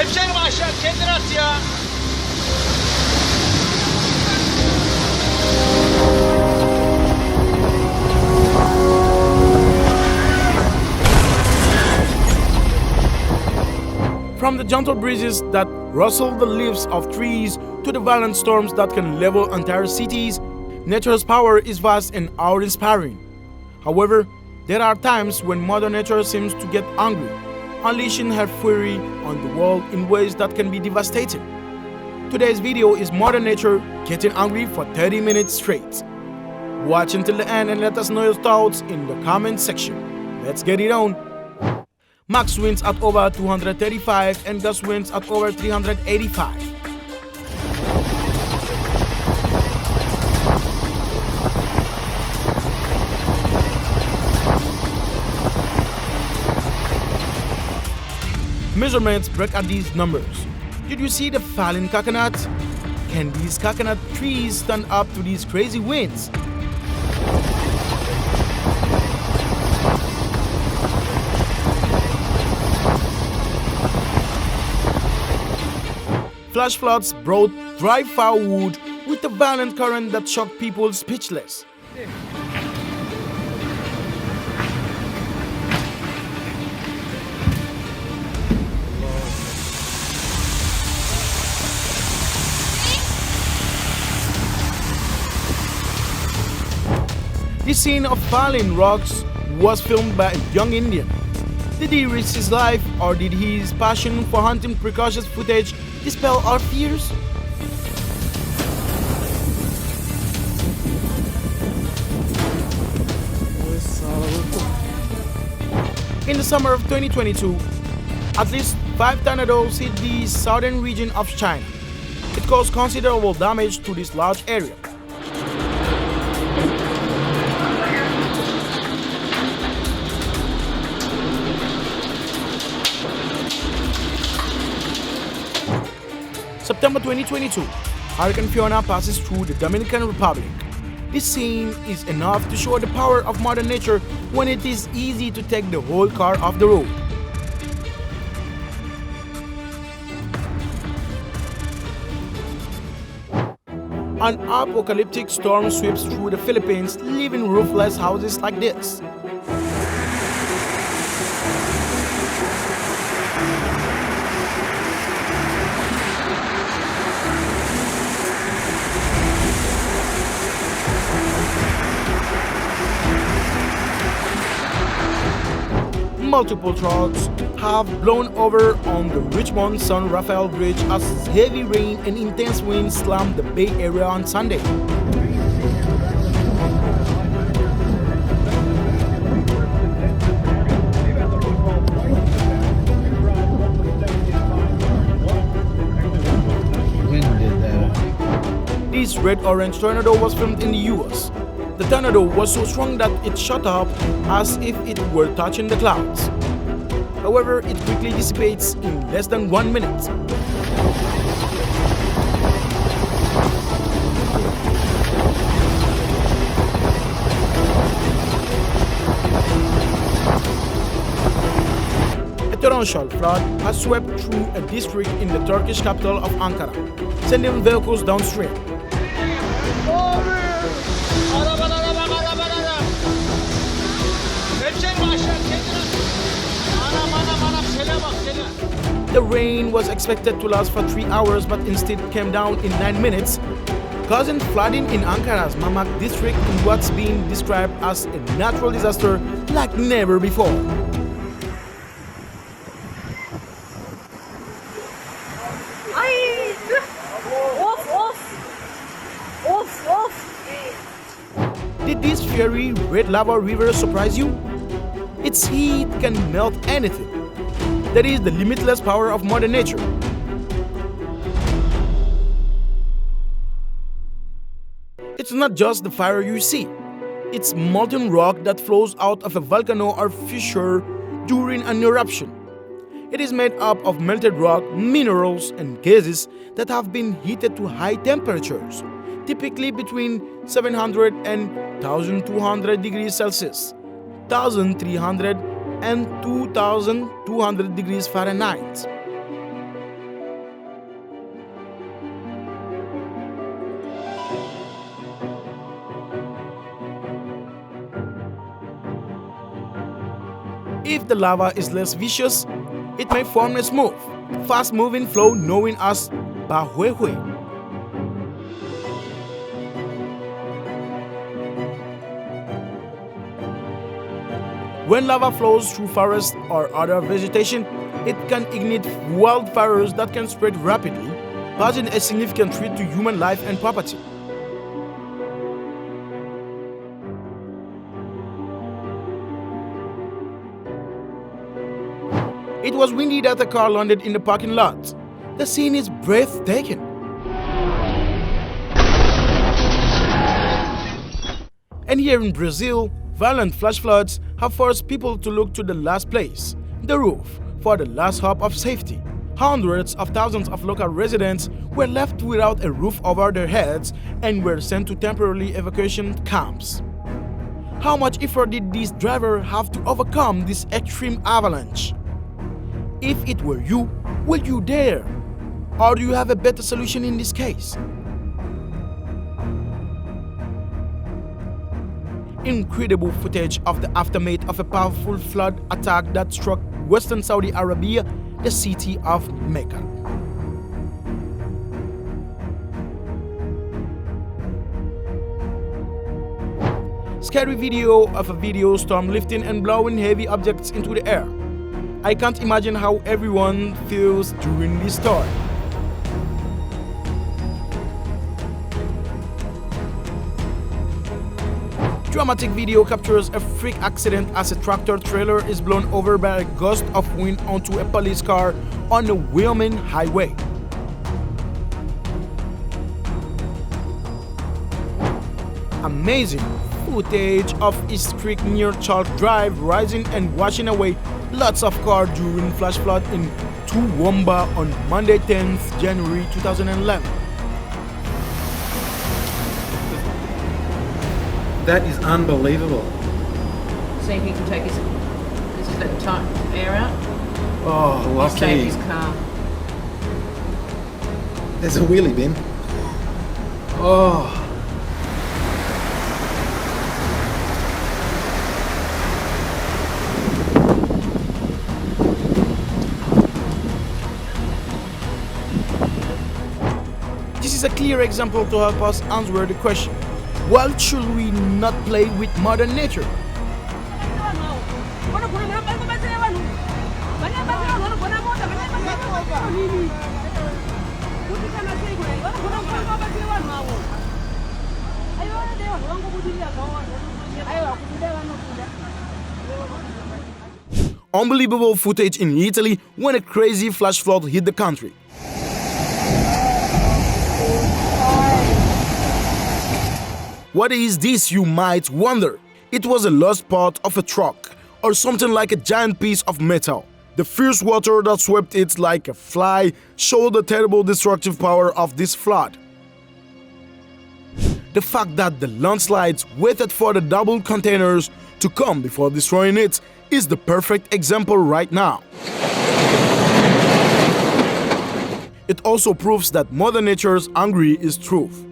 Hemşerim aşağı kendini at ya. From the gentle breezes that rustle the leaves of trees to the violent storms that can level entire cities, nature's power is vast and awe-inspiring. However, there are times when Mother Nature seems to get angry, unleashing her fury on the world in ways that can be devastating. Today's video is Mother Nature getting angry for 30 minutes straight. Watch until the end and let us know your thoughts in the comment section. Let's get it on! Max winds at over 235 and gust winds at over 385. Measurements break at these numbers. Did you see the fallen coconut? Can these coconut trees stand up to these crazy winds? Flash floods brought dry firewood with a violent current that shocked people speechless. This scene of falling rocks was filmed by a young Indian. Did he risk his life, or did his passion for hunting precocious footage dispel our fears? In the summer of 2022, at least 5 tornadoes hit the southern region of China. It caused considerable damage to this large area. September 2022, Hurricane Fiona passes through the Dominican Republic. This scene is enough to show the power of Mother Nature when it is easy to take the whole car off the road. An apocalyptic storm sweeps through the Philippines, leaving roofless houses like this. Multiple trucks have blown over on the Richmond-San Rafael Bridge as heavy rain and intense winds slammed the Bay Area on Sunday. This red-orange tornado was filmed in the US. The tornado was so strong that it shot up as if it were touching the clouds. However, it quickly dissipates in less than 1 minute. A torrential flood has swept through a district in the Turkish capital of Ankara, sending vehicles downstream. The rain was expected to last for 3 hours but instead came down in 9 minutes, causing flooding in Ankara's Mamak district in what's being described as a natural disaster like never before. Did this fiery red lava river surprise you? Its heat can melt anything. That is the limitless power of Mother Nature. It's not just the fire you see. It's molten rock that flows out of a volcano or fissure during an eruption. It is made up of melted rock, minerals, and gases that have been heated to high temperatures, typically between 700 and 1200 degrees Celsius, 1300 and 2200 degrees Fahrenheit. If the lava is less viscous, it may form a smooth, fast-moving flow known as bahuehue. When lava flows through forest or other vegetation, it can ignite wildfires that can spread rapidly, posing a significant threat to human life and property. It was windy that a car landed in the parking lot. The scene is breathtaking. And here in Brazil, violent flash floods have forced people to look to the last place, the roof, for the last hope of safety. Hundreds of thousands of local residents were left without a roof over their heads and were sent to temporary evacuation camps. How much effort did these drivers have to overcome this extreme avalanche? If it were you, would you dare? Or do you have a better solution in this case? Incredible footage of the aftermath of a powerful flood attack that struck western Saudi Arabia, the city of Mecca. Scary video of a video storm lifting and blowing heavy objects into the air. I can't imagine how everyone feels during this storm. Dramatic video captures a freak accident as a tractor trailer is blown over by a gust of wind onto a police car on the Wyoming highway. Amazing footage of East Creek near Chalk Drive rising and washing away lots of cars during flash flood in Toowoomba on Monday 10th January 2011. That is unbelievable. See if he can take his. This is let the time air out. Oh, He's lucky. saved his car. There's a wheelie bin. Oh. This is a clear example to help us answer the question, why should we not play with Mother Nature? Unbelievable footage in Italy when a crazy flash flood hit the country. What is this, you might wonder? It was a lost part of a truck, or something like a giant piece of metal. The fierce water that swept it like a fly showed the terrible destructive power of this flood. The fact that the landslides waited for the double containers to come before destroying it is the perfect example right now. It also proves that Mother Nature's angry is truth.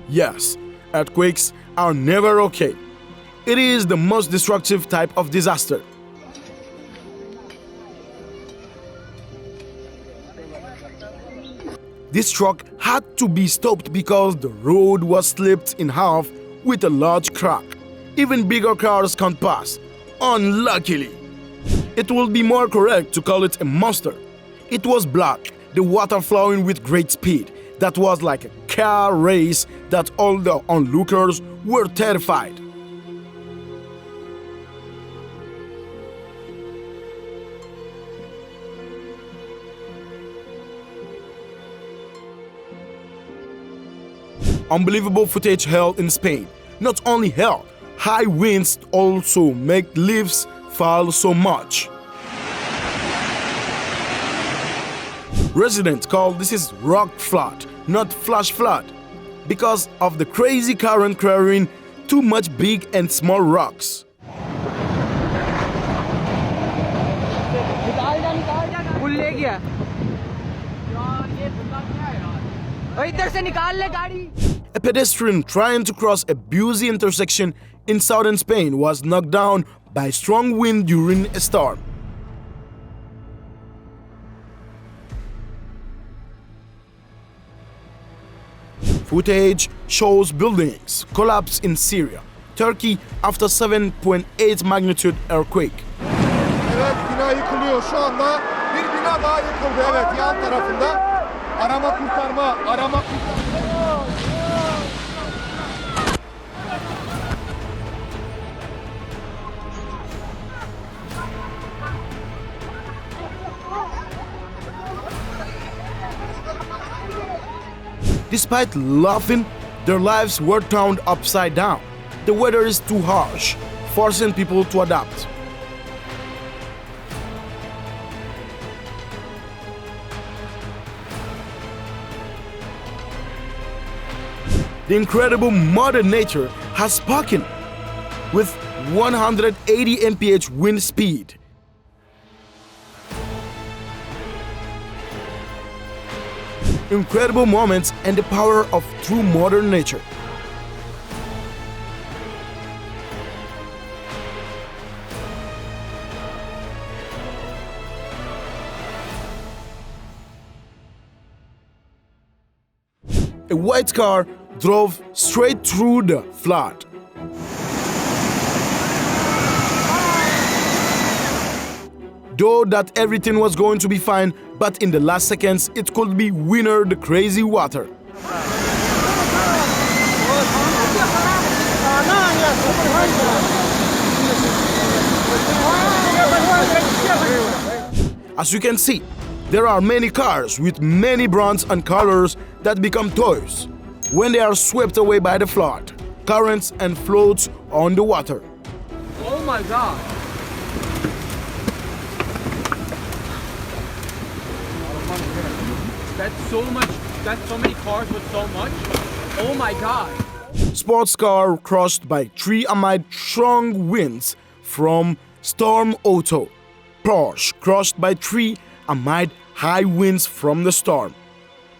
Yes, earthquakes are never okay. It is the most destructive type of disaster. This truck had to be stopped because the road was slipped in half with a large crack. Even bigger cars can't pass, unluckily. It would be more correct to call it a monster. It was black, the water flowing with great speed. That was like a car race that all the onlookers were terrified. Unbelievable footage held in Spain. Not only hell, high winds also make leaves fall so much. Residents call this is rock flood, not flash flood, because of the crazy current carrying too much big and small rocks. A pedestrian trying to cross a busy intersection in southern Spain was knocked down by strong wind during a storm. Footage shows buildings collapse in Syria, Turkey after 7.8 magnitude earthquake. Evet, bina yıkılıyor. Şu anda bir bina daha yıkıldı. Evet, yan tarafında. Arama kurtarma. Despite laughing, their lives were turned upside down. The weather is too harsh, forcing people to adapt. The incredible Mother Nature has spoken with 180 mph wind speed. Incredible moments and the power of true Mother Nature. A white car drove straight through the flood. Though that everything was going to be fine, but in the last seconds it could be winner the crazy water. As you can see, there are many cars with many brands and colors that become toys when they are swept away by the flood, currents and floats on the water. Oh my god. That's so much. That's so many cars with so much. Oh my god. Sports car crushed by 3 amid strong winds from storm Otto. Porsche crushed by 3 amid high winds from the storm.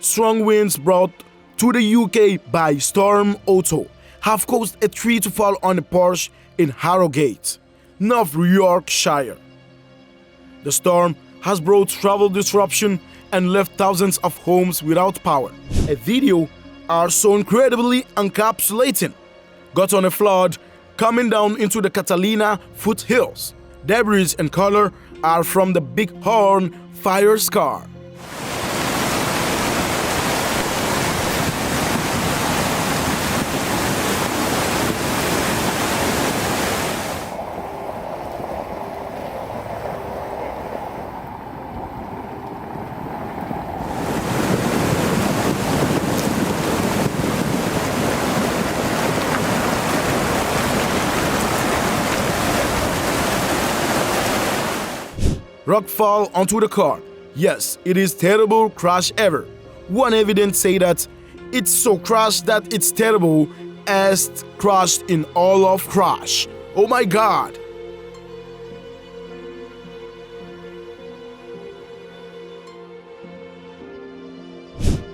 Strong winds brought to the UK by storm Otto have caused a tree to fall on a Porsche in Harrogate, North Yorkshire. The storm has brought travel disruption and left thousands of homes without power. A video are so incredibly encapsulating. Got on a flood coming down into the Catalina foothills. Debris and color are from the Big Horn fire scar. Rock fall onto the car. Yes, it is terrible crash ever. One evidence say that it's so crashed that it's terrible as crashed in all of crash. Oh my god.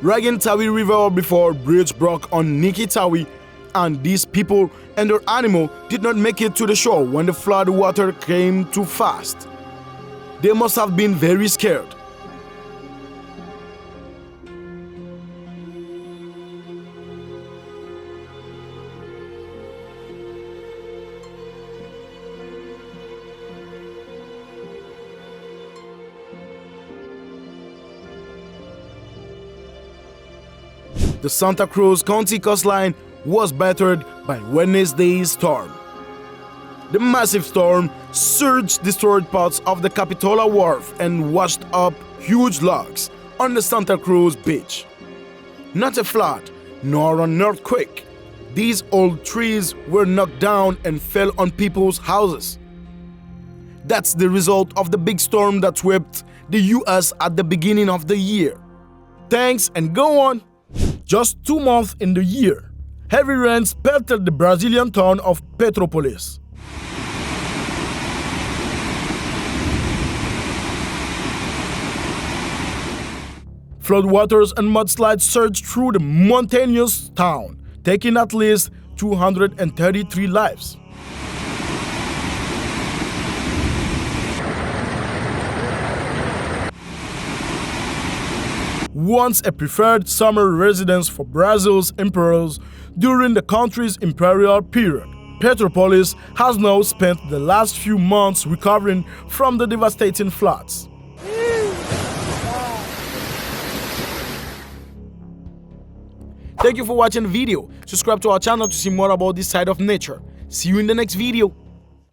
Tawi River before bridge broke on Tawi, and these people and their animal did not make it to the shore when the flood water came too fast. They must have been very scared. The Santa Cruz County coastline was battered by Wednesday's storm. The massive storm surge destroyed parts of the Capitola Wharf and washed up huge logs on the Santa Cruz beach. Not a flood, nor an earthquake. These old trees were knocked down and fell on people's houses. That's the result of the big storm that swept the US at the beginning of the year. Thanks and go on. Just 2 months in the year, heavy rains pelted the Brazilian town of Petrópolis. Floodwaters and mudslides surged through the mountainous town, taking at least 233 lives. Once a preferred summer residence for Brazil's emperors during the country's imperial period, Petropolis has now spent the last few months recovering from the devastating floods. Thank you for watching the video. Subscribe to our channel to see more about this side of nature. See you in the next video.